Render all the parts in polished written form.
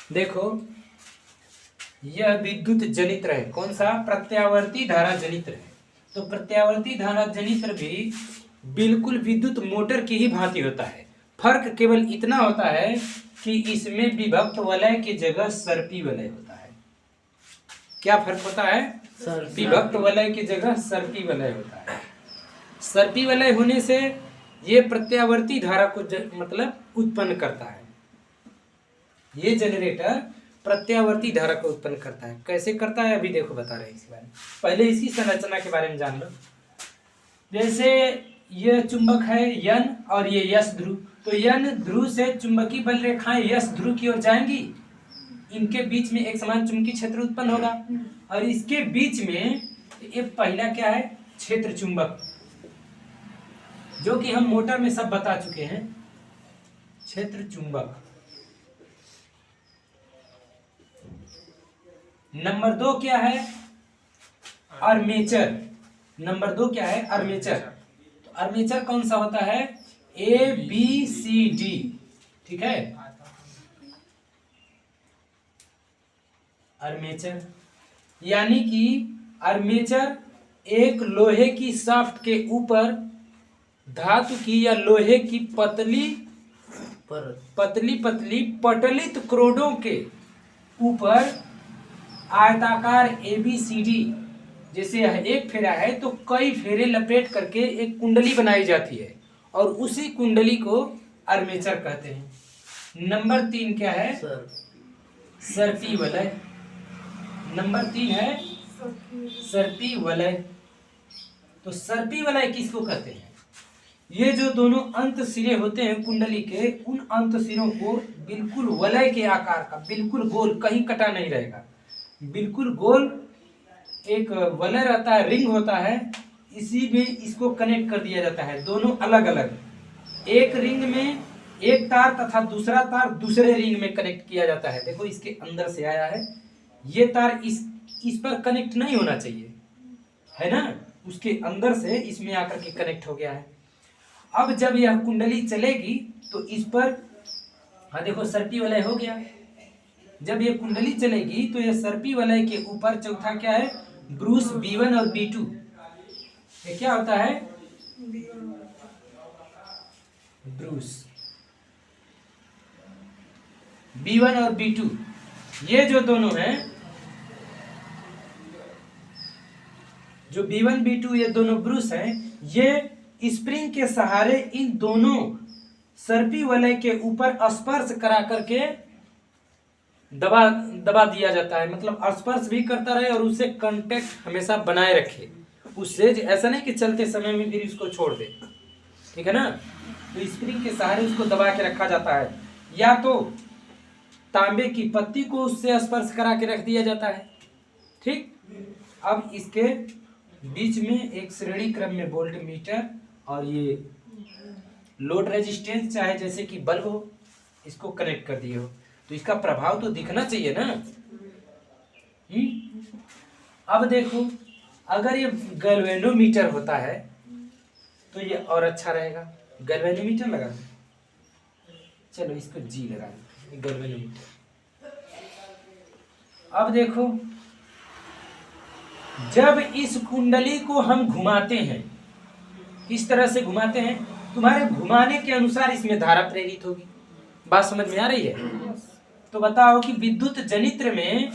देखो यह विद्युत जनित्र है। कौन सा? प्रत्यावर्ती धारा जनित्र है। तो प्रत्यावर्ती धारा जनित्र भी बिल्कुल विद्युत मोटर की ही भांति होता है। फर्क केवल इतना होता है कि इसमें विभक्त वलय की जगह सर्पी वलय होता है। क्या फर्क होता है? विभक्त वलय की जगह सर्पी वलय होता है। सर्पी वलय होने से ये प्रत्यावर्ती धारा को मतलब उत्पन्न करता है। ये जनरेटर प्रत्यावर्ती धारा को उत्पन्न करता है। कैसे करता है अभी देखो बता रहे हैं इस बारे में। पहले इसकी संरचना के बारे में जान लो। जैसे यह चुंबक है N और ये यस ध्रुव, तो N ध्रुव से चुंबकीय बल रेखाएं यस ध्रुव की ओर जाएंगी। इनके बीच में एक समान चुंबकीय क्षेत्र उत्पन्न होगा और इसके बीच में ये पहला क्या है? क्षेत्र चुंबक, जो कि हम मोटर में सब बता चुके हैं। क्षेत्र चुंबक। नंबर 2 क्या है? आर्मेचर। नंबर 2 क्या है? आर्मेचर। तो आर्मेचर कौन सा होता है? ABCD, ठीक है। आर्मेचर यानी कि आर्मेचर एक लोहे की शाफ्ट के ऊपर धातु की या लोहे की पतली पतली पटलित क्रोडों के ऊपर आयताकार ABCD, जैसे एक फेरा है तो कई फेरे लपेट करके एक कुंडली बनाई जाती है और उसी कुंडली को आर्मेचर कहते हैं। नंबर 3 क्या है? सर्पी वलय। नंबर 3 है सर्पी वलय। तो सर्पी वलय किसको कहते हैं? ये जो दोनों अंत सिरे होते हैं कुंडली के, उन अंत सिरों को बिल्कुल वलय के आकार का, बिल्कुल गोल, कहीं कटा नहीं रहेगा, बिल्कुल गोल एक वलय रहता है, रिंग होता है। इसी में इसको कनेक्ट कर दिया जाता है। दोनों अलग अलग, एक रिंग में एक तार तथा दूसरा तार दूसरे रिंग में कनेक्ट किया जाता है। देखो इसके अंदर से आया है, ये तार इस पर कनेक्ट नहीं होना चाहिए, है ना, उसके अंदर से इसमें आकर के कनेक्ट हो गया है। अब जब यह कुंडली चलेगी तो इस पर, हाँ देखो सर्पी वलय हो गया। जब ये कुंडली चलेगी तो यह सर्पी वलय के ऊपर चौथा क्या है? ब्रूस B1 और B2। ये क्या होता है? ब्रूस B1 और B2, ये जो दोनों हैं, जो B1 B2 ये दोनों ब्रूस हैं, ये स्प्रिंग के सहारे इन दोनों सर्पी वलय के ऊपर स्पर्श करा करके दबा दिया जाता है। मतलब स्पर्श भी करता रहे और उससे कांटेक्ट हमेशा बनाए रखे, उससे ऐसा नहीं कि चलते समय में फिर इसको छोड़ दे, ठीक है ना। तो स्प्रिंग के सहारे उसको दबा के रखा जाता है, या तो तांबे की पत्ती को उससे स्पर्श करा के रख दिया जाता है, ठीक। अब इसके बीच में एक श्रेणी क्रम में वोल्ट मीटर और ये लोड रेजिस्टेंस, चाहे जैसे कि बल्ब हो, इसको कनेक्ट कर दिए हो, तो इसका प्रभाव तो दिखना चाहिए ना। अब देखो अगर ये गैल्वेनोमीटर होता है तो ये और अच्छा रहेगा। गैल्वेनोमीटर लगा, चलो इसको G लगा दो, गैल्वेनोमीटर। अब देखो जब इस कुंडली को हम घुमाते हैं, किस तरह से घुमाते हैं? तुम्हारे घुमाने के अनुसार इसमें धारा प्रेरित होगी। बात समझ में आ रही है? तो बताओ कि विद्युत जनित्र में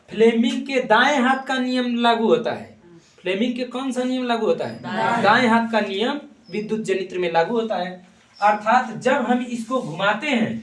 फ्लेमिंग के दाएं हाथ का नियम लागू होता है। फ्लेमिंग के कौन सा नियम लागू होता है? दाएं हाथ का नियम विद्युत जनित्र में लागू होता है। अर्थात जब हम इसको घुमाते हैं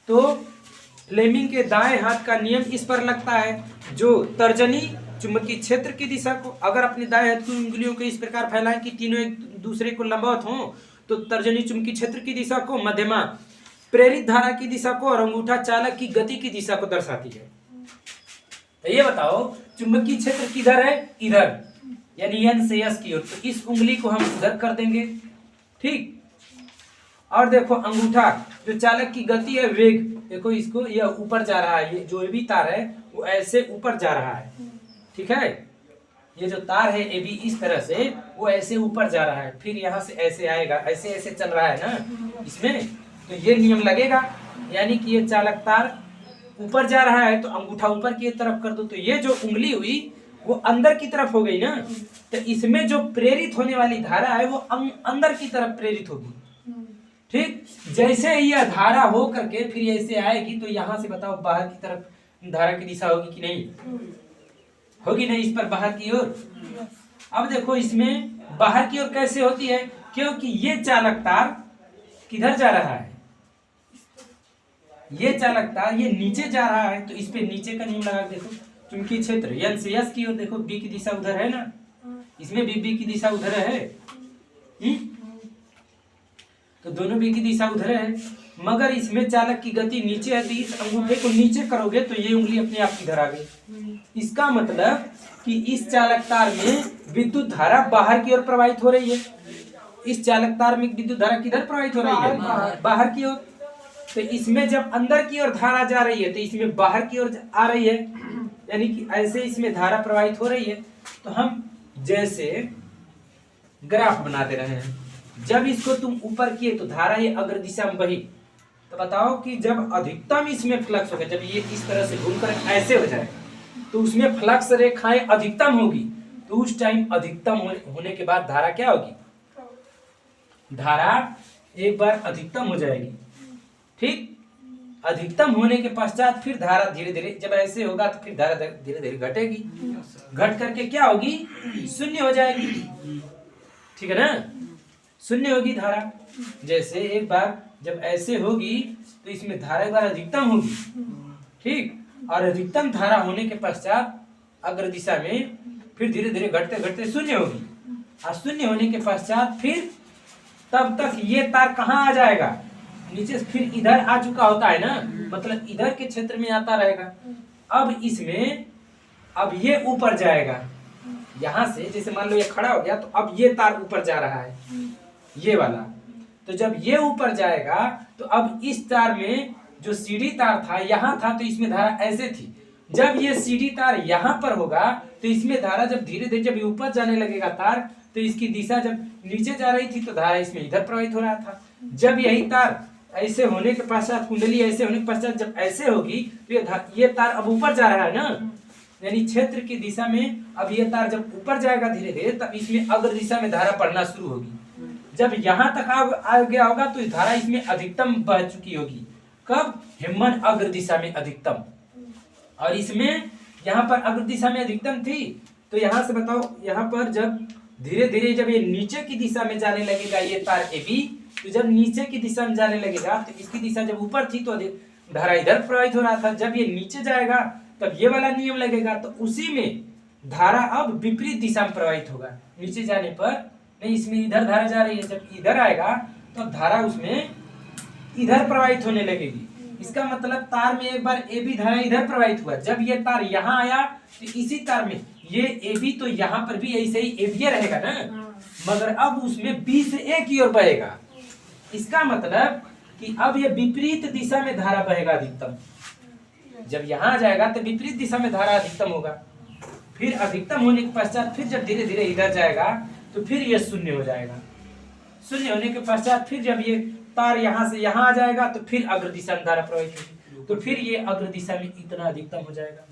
तो फ्लेमिंग के दाएं हाथ का नियम इस पर लगता है, जो तर्जनी चुंबकीय क्षेत्र की दिशा को, अगर अपने दाएं हाथ की उंगलियों को इस प्रकार फैलाएं कि तीनों एक दूसरे को लंबवत हों, तो तर्जनी चुंबकीय क्षेत्र की दिशा को, मध्यमा प्रेरित धारा की दिशा को और अंगूठा चालक की गति की दिशा को दर्शाती है। तो ये बताओ चुंबकीय क्षेत्र किधर है? इधर, यानी N से S की ओर। तो इस उंगली को हम उधर कर देंगे, ठीक। और देखो अंगूठा, जो चालक की गति है, वेग, देखो इसको, यह ऊपर जा रहा है, ये जो भी तार है वो ऐसे ऊपर जा रहा है, ठीक है। ये जो तार है AB इस तरह से वो ऐसे ऊपर जा रहा है, फिर यहाँ से ऐसे आएगा, ऐसे ऐसे चल रहा है ना इसमें, तो ये नियम लगेगा। यानी कि ये चालक तार ऊपर जा रहा है तो अंगूठा ऊपर की तरफ कर दो, तो ये जो उंगली हुई वो अंदर की तरफ हो गई ना, तो इसमें जो प्रेरित होने वाली धारा है वो अंदर की तरफ प्रेरित होगी। ठीक, जैसे ही यह धारा हो करके फिर ऐसे आएगी तो यहां से बताओ बाहर की तरफ धारा की दिशा होगी कि नहीं? होगी नहीं, इस पर बाहर की ओर। अब देखो इसमें बाहर की ओर कैसे होती है, क्योंकि ये चालक तार किधर जा रहा है, ये चालक तार ये नीचे जा रहा है, तो इस पे नीचे का नियम लगा देखो, चुंबकीय क्षेत्र एन से एस की ओर देखो, बी की दिशा उधर है ना, इसमें भी बी की दिशा उधर है। तो दोनों बी की दिशा उधर है, मगर इसमें चालक की गति नीचे है, तो इस अंगूठे को नीचे करोगे तो ये उंगली अपने आप इधर आ गई। इसका मतलब कि इस चालक तार में विद्युत धारा बाहर की ओर प्रवाहित हो रही है। इस चालक तार में विद्युत धारा किधर प्रवाहित हो रही है? बाहर की ओर। तो इसमें जब अंदर की ओर धारा जा रही है तो इसमें बाहर की ओर आ रही है, यानी कि ऐसे इसमें धारा प्रवाहित हो रही है। तो हम जैसे ग्राफ बनाते रहे हैं, जब इसको तुम ऊपर किए तो धारा ये अग्र दिशा में बही, तो बताओ कि जब अधिकतम इसमें फ्लक्स होगा, जब ये इस तरह से घूमकर ऐसे हो जाए तो उसमें फ्लक्स रेखाएं अधिकतम होगी, तो उस टाइम अधिकतम होने के बाद धारा क्या होगी? धारा एक बार अधिकतम हो जाएगी। ठीक, अधिकतम होने के पश्चात फिर धारा धीरे धीरे, जब ऐसे होगा तो फिर धारा धीरे धीरे घटेगी, घट करके क्या होगी? शून्य हो जाएगी। ठीक है ना, शून्य होगी धारा। जैसे एक बार जब ऐसे होगी तो इसमें धारा एक बार अधिकतम होगी। ठीक, और अधिकतम धारा होने के पश्चात अग्र दिशा में फिर धीरे धीरे घटते घटते शून्य होगी, और शून्य होने के पश्चात फिर तब तक ये तार कहाँ आ जाएगा? नीचे से फिर इधर आ चुका होता है ना, मतलब इधर के क्षेत्र में आता रहेगा। अब इसमें अब ये ऊपर जाएगा, यहां से जैसे मान लो ये खड़ा हो गया, तो अब ये तार ऊपर जा रहा है, ये वाला। तो जब ये ऊपर जाएगा तो अब इस तार में जो सीढ़ी तार था यहाँ था, तो इसमें धारा ऐसे थी। जब ये सीढ़ी तार यहाँ पर होगा तो इसमें धारा जब धीरे धीरे जब ऊपर जाने लगेगा तार, तो इसकी दिशा जब नीचे जा रही थी तो धारा इसमें इधर प्रवाहित हो रहा था। जब यही तार ऐसे होने के पश्चात, कुंडली ऐसे होने के पश्चात जब ऐसे होगी तो ये तार अब ऊपर जा रहा है ना, यानी क्षेत्र की दिशा में। अब ये तार जब ऊपर जाएगा धीरे धीरे, तब इसमें अग्र दिशा में धारा पड़ना शुरू होगी। जब यहाँ तक आ गया होगा तो धारा इसमें अधिकतम बह चुकी होगी। कब? हेमन अग्र दिशा में अधिकतम। और इसमें यहाँ पर अग्र दिशा में अधिकतम थी, तो यहाँ से बताओ, यहाँ पर जब धीरे धीरे जब ये नीचे की दिशा में जाने लगेगा ये तार AB, तो जब नीचे की दिशा में जाने लगेगा तो इसकी दिशा जब ऊपर थी तो धारा इधर प्रवाहित हो रहा था। जब ये नीचे जाएगा तब ये वाला नियम लगेगा, तो उसी में धारा अब विपरीत दिशा में प्रवाहित होगा। नीचे जाने पर नहीं, इसमें इधर धारा जा रही है, जब इधर आएगा तो धारा उसमें इधर प्रवाहित होने लगेगी। इसका मतलब तार में एक बार AB धारा इधर प्रवाहित हुआ, जब ये तार यहाँ आया तो इसी तार में ये AB, तो यहाँ पर भी ऐसे ही AB रहेगा ना, मगर अब उसमें B से A की ओर बहेगा। इसका मतलब कि अब ये विपरीत दिशा में धारा बहेगा अधिकतम। जब यहाँ आ जाएगा तो विपरीत दिशा में धारा अधिकतम होगा, फिर अधिकतम होने के पश्चात फिर जब धीरे धीरे इधर जाएगा तो फिर ये शून्य हो जाएगा। शून्य होने के पश्चात फिर जब ये तार यहाँ से यहाँ आ जाएगा तो फिर अग्र दिशा में धारा प्रवाहित होगी, तो फिर ये अग्र दिशा में इतना अधिकतम हो जाएगा।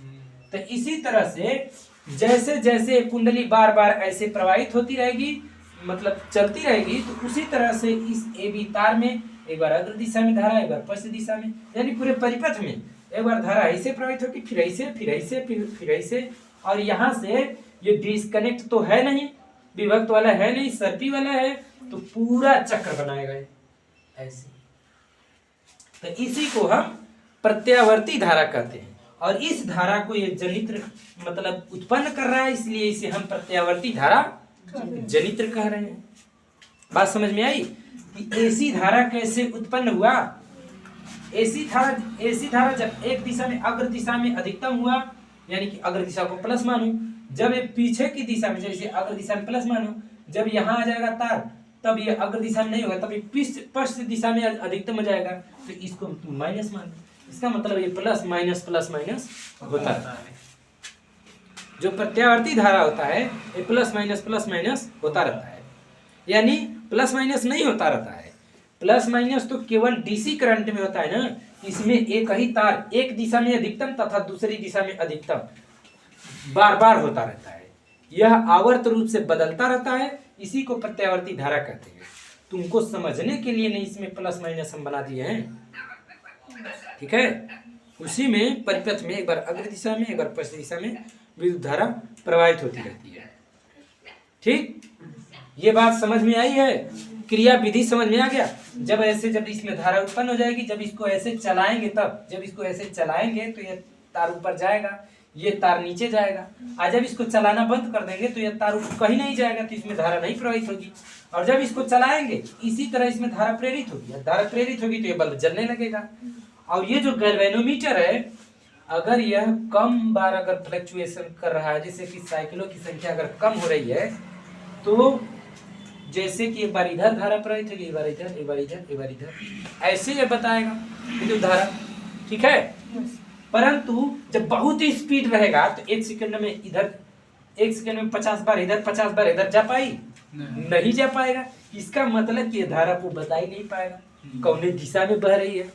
तो इसी तरह से जैसे जैसे कुंडली बार बार ऐसे प्रवाहित होती रहेगी, मतलब चलती रहेगी, तो उसी तरह से इस AB तार में एक बार अग्र दिशा में धारा, एक बार पश्चिम दिशा में, यानी पूरे परिपथ में एक बार धारा ऐसे प्रवाहित होगी, फिर ऐसे, फिर ऐसे, फिर ऐसे। और यहाँ से ये डिस्कनेक्ट तो है नहीं, विभक्त वाला है नहीं, सर्पी वाला है, तो पूरा चक्र बनाएगा ऐसे। तो इसी को हम प्रत्यावर्ती धारा कहते हैं, और इस धारा को ये जनित्र मतलब उत्पन्न कर रहा है, इसलिए इसे हम प्रत्यावर्ती धारा जनित्र कह रहे हैं। बात समझ में आई कि AC धारा कैसे उत्पन्न हुआ? AC धारा जब एक दिशा में अग्र दिशा में अधिकतम हुआ, यानी कि अग्र दिशा को प्लस मानो, जब ये पीछे की दिशा में, जैसे अग्र दिशा में प्लस मानो, जब यहाँ आ जाएगा तार तब ये अग्र दिशा में नहीं होगा, तब ये पश्चिम दिशा में अधिकतम हो जाएगा, तो इसको माइनस मान। इसका मतलब ये प्लस माइनस होता है। जो प्रत्यावर्ती धारा होता है ये प्लस माइनस होता रहता है, यानी प्लस माइनस नहीं होता रहता है। प्लस माइनस तो केवल DC करंट में होता है ना, इसमें एक ही तार एक दिशा में अधिकतम तथा दूसरी दिशा में अधिकतम बार बार होता रहता है। यह आवर्त रूप से बदलता रहता है, इसी को प्रत्यावर्ती धारा कहते हैं। तुमको समझने के लिए नहीं इसमें प्लस माइनस हम बना दिए हैं, ठीक है। उसी में परिपथ में एक बार अग्र दिशा में एक बार पश्चिम दिशा में विद्युत धारा प्रवाहित होती रहती है, ठीक। ये बात समझ में आई है, क्रिया विधि समझ में आ गया। जब इसमें धारा उत्पन्न हो जाएगी, जब इसको ऐसे चलाएंगे तब, जब इसको ऐसे चलाएंगे तो ये तार ऊपर जाएगा, ये तार नीचे जाएगा, और जब इसको चलाना बंद कर देंगे तो ये तार कहीं नहीं जाएगा, तो इसमें धारा नहीं प्रवाहित होगी। और जब इसको चलाएंगे इसी तरह इसमें धारा प्रेरित होगी, धारा प्रेरित होगी तो ये बल्ब जलने लगेगा। और ये जो गैल्वेनोमीटर है, अगर यह कम बार अगर फ्लक्चुएशन कर रहा है, जैसे कि साइकिलों की संख्या अगर कम हो रही है, तो जैसे कि एक बार इधर धारा प्रवाहित होगी, एक बार इधर, एक बार इधर, एक बार इधर, ऐसे ये बताएगा विद्युत धारा, ठीक है। परंतु जब बहुत ही स्पीड रहेगा तो एक सेकंड में इधर, एक सेकंड में 50 बार इधर 50 बार इधर जा पाई नहीं जा पाएगा। इसका मतलब कि धारा को बता ही नहीं पाएगा कौन दिशा में बह रही है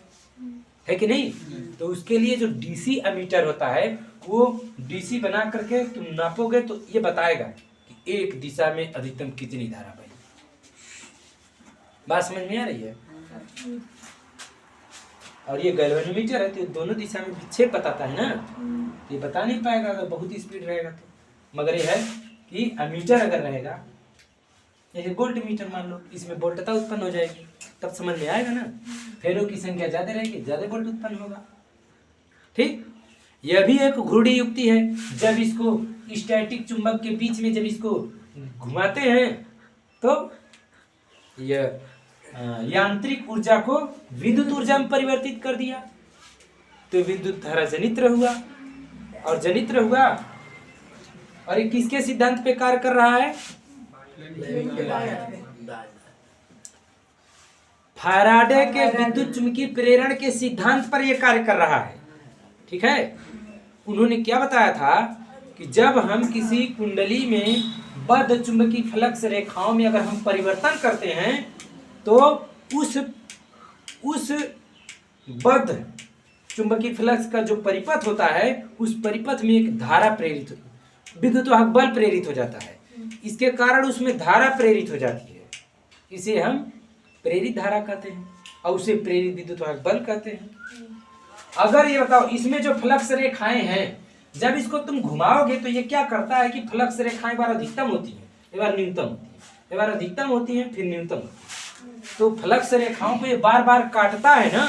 कि नहीं। तो उसके लिए जो डीसी एमीटर होता है, वो डीसी बना करके तुम नापोगे तो ये बताएगा कि एक दिशा में अधिकतम कितनी धारा बही। बात समझ में आ रही है। और ये गैल्वेनोमीटर है तो दोनों दिशा में विक्षेप बताता है ना, ये बता नहीं पाएगा अगर बहुत ही स्पीड रहेगा तो। मगर ये है कि एमीटर अगर रहेगा, जैसे वोल्ट मीटर मान लो, इसमें वोल्टता उत्पन्न हो जाएगी, तब समझ में आएगा ना। फेरों की संख्या ज्यादा रहेगी, ज्यादा वोल्ट उत्पन्न होगा, ठीक। यह भी एक घूर्णी युक्ति है। जब इसको स्टैटिक चुंबक के बीच में जब इसको घुमाते हैं तो यह यांत्रिक ऊर्जा को विद्युत ऊर्जा में परिवर्तित कर दिया, तो विद्युत धारा जनित्र हुआ, और जनित्र हुआ और ये किसके सिद्धांत पे कार्य कर रहा है? फैराडे के विद्युत चुंबकीय प्रेरण के सिद्धांत पर यह कार्य कर रहा है, ठीक है। उन्होंने क्या बताया था कि जब हम किसी कुंडली में बद्ध चुंबकीय फ्लक्स रेखाओं में अगर हम परिवर्तन करते हैं तो उस बद्ध चुंबकीय फ्लक्स का जो परिपथ होता है, उस परिपथ में एक धारा प्रेरित, विद्युत वाहक बल प्रेरित हो जाता है। इसके कारण उसमें धारा प्रेरित हो जाती है, इसे हम प्रेरित धारा कहते हैं, और उसे प्रेरित विद्युत वाहक बल कहते हैं। अगर ये बताओ, इसमें जो फ्लक्स रेखाएं हैं, जब इसको तुम घुमाओगे तो ये क्या करता है कि फ्लक्स रेखाएं बार अधिकतम होती है, एक बार न्यूनतम होती है, एक बार अधिकतम होती है, फिर न्यूनतम होती है। तो फ्लक्स रेखाओं को ये बार बार काटता है ना,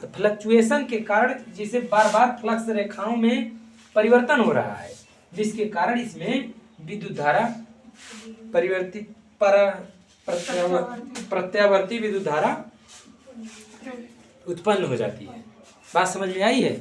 तो फ्लक्चुएशन के कारण जिसे बार बार फ्लक्स रेखाओं में परिवर्तन हो रहा है, जिसके कारण इसमें विद्युत धारा परिवर्तित प्रत्यावर्ती विद्युत धारा उत्पन्न हो जाती है। बात समझ में आई है?